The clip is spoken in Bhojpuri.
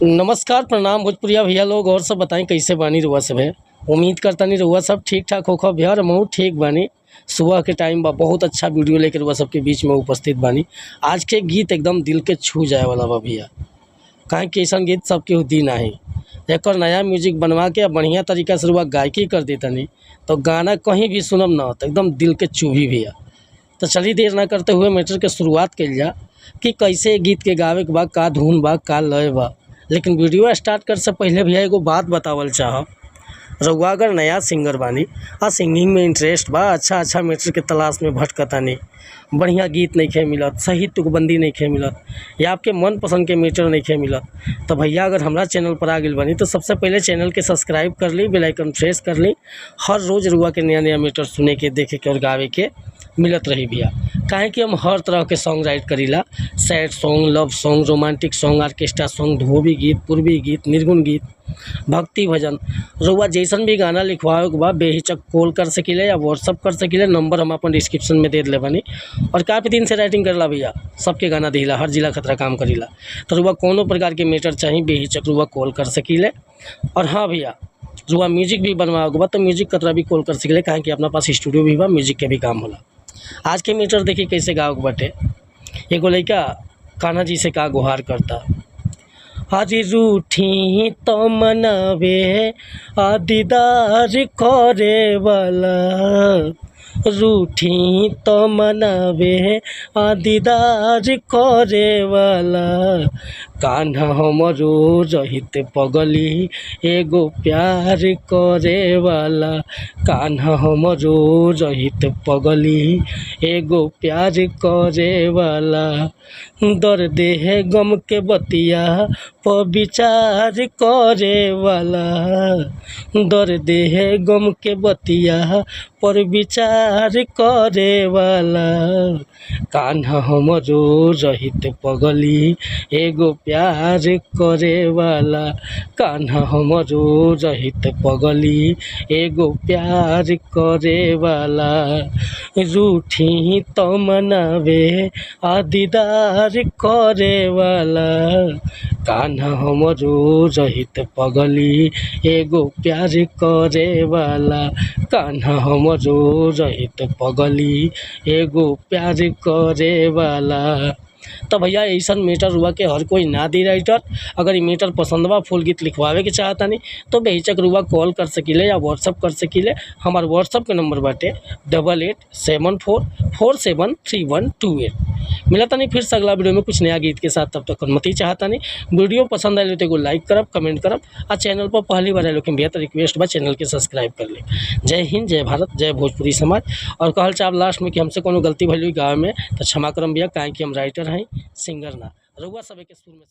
नमस्कार प्रणाम भोजपुरिया भैया लोग और सब बताएं कैसे बानी रुआ सब है। उम्मीद करता नहीं रुआ सब ठीक ठाक होखा भैया और मैं ठीक बानी। सुबह के टाइम बा बहुत अच्छा वीडियो लेकर रुआ सबके बीच में उपस्थित बानी। आज के गीत एकदम दिल के छू जाए वाला बा भैया, काहे कि ऐसा गीत सबके दिन आहे। एक नया म्यूजिक बनवा के बढ़िया तरीका से रुआ गायकी कर देता नहीं तो गाना कहीं भी सुनब ना तो एकदम दिल के चुभी भैया। तो चलिए देर ना करते हुए मैटर के शुरुआत कल जा कि कैसे गीत के गावे के बा, का धुन बा, का लय बा। लेकिन वीडियो स्टार्ट कर से पहले भैया एगो बात बतावल चाहब। रउआ अगर नया सिंगर बानी आ सिंगिंग में इंटरेस्ट बा, अच्छा मैटर के तलाश में भटकतानी, बढ़िया गीत नहीं खे मिलत, सही तुकबंदी नहीं खे मिलत या आपके मन पसंद के मैटर नहीं खे मिलत, तो भैया अगर हमारा चैनल पर आ गई बानी तो सबसे पहले चैनल के सब्सक्राइब कर ली, बेल आइकन प्रेस कर ली। हर रोज़ रुआ के नया मैटर सुने के, देखे के और गावे के मिलत रही भैया। काहे कि हम हर तरह के सॉन्ग राइट करीला, sad song, love song, romantic song, orchestra song, धोबी गीत, पूर्वी गीत, निर्गुण गीत, भक्ति भजन। रुआ जैसन भी गाना लिखवावे के बाद बेहिचक कॉल कर सकिले या व्हाट्सअप कर सकिले। नंबर हम अपन डिस्क्रिप्शन में दे दिले बानी। और काफ़ी दिन से राइटिंग करला भैया, सबके गाना दिला, हर जिला खतरा काम करीला। तो रुआ कोनो प्रकार के मैटर चाहिए बेहिचक रुआ कॉल कर सकिले। और हाँ भैया, रुआ म्यूजिक भी बनवाओगे बा तो म्यूजिक कतरा भी कॉल कर सकिले, काहे कि अपना पास स्टूडियो भी बा, म्यूजिक के भी काम होला। आज के मीटर देखिए कैसे गाँव बटे। एगो लड़का कान्हा जी से का गुहार करता, आज रूठी तो मनावे आ दीदार करे वाला, रूठी तो मनावे आ दीदार करे वाला, कान्हा हमरो रहित पगली एगो प्यार करे वाला, कान्हा हमरो रहित पगली एगो प्यार करे वाला, दर्द है गम के बतिया पर विचार करे वाला, दर्द है गम के बतिया पर विचार करे वाला, कान्हा हमरो रहित पगली एगो प्यार करे वाला, कान्हा हमरो रहित पगली एगो प्यार करे वाला, रूठी तो मनावे आ दीदार करे वाला, कान्हा हमरो रहित पगली एगो प्यार करे वाला, कान्हा हमरो रहित पगली एगो प्यार करे वाला। तो भैया ऐसा मैटर रुआ के हर कोई ना दी राइटर। अगर ये मैटर पसंद बा, फुल गीत लिखवावे के चाहता नहीं तो बेहिचक रुआ कॉल कर सकिले या व्हाट्सअप कर सकिले। हमार व्हाट्सअप के नंबर बाटे 8874473128। मिला नहीं फिर से अगला वीडियो में कुछ नया गीत के साथ। तब तक अनुमति चाहता नहीं। वीडियो पसंद आए तो एगो लाइक करब, कमेंट करब और चैनल पर पहली बार आए लेकिन बेहतर रिक्वेस्ट बा चैनल के सब्सक्राइब कर ले। जय हिंद, जय भारत, जय भोजपुरी समाज। और कहल चाहब लास्ट में कि हमसे कोनो गलती भइल गाँव में तो क्षमा करम भैया, काहे कि हम राइटर हैं, सिंगर ना। रउआ सब के सुर में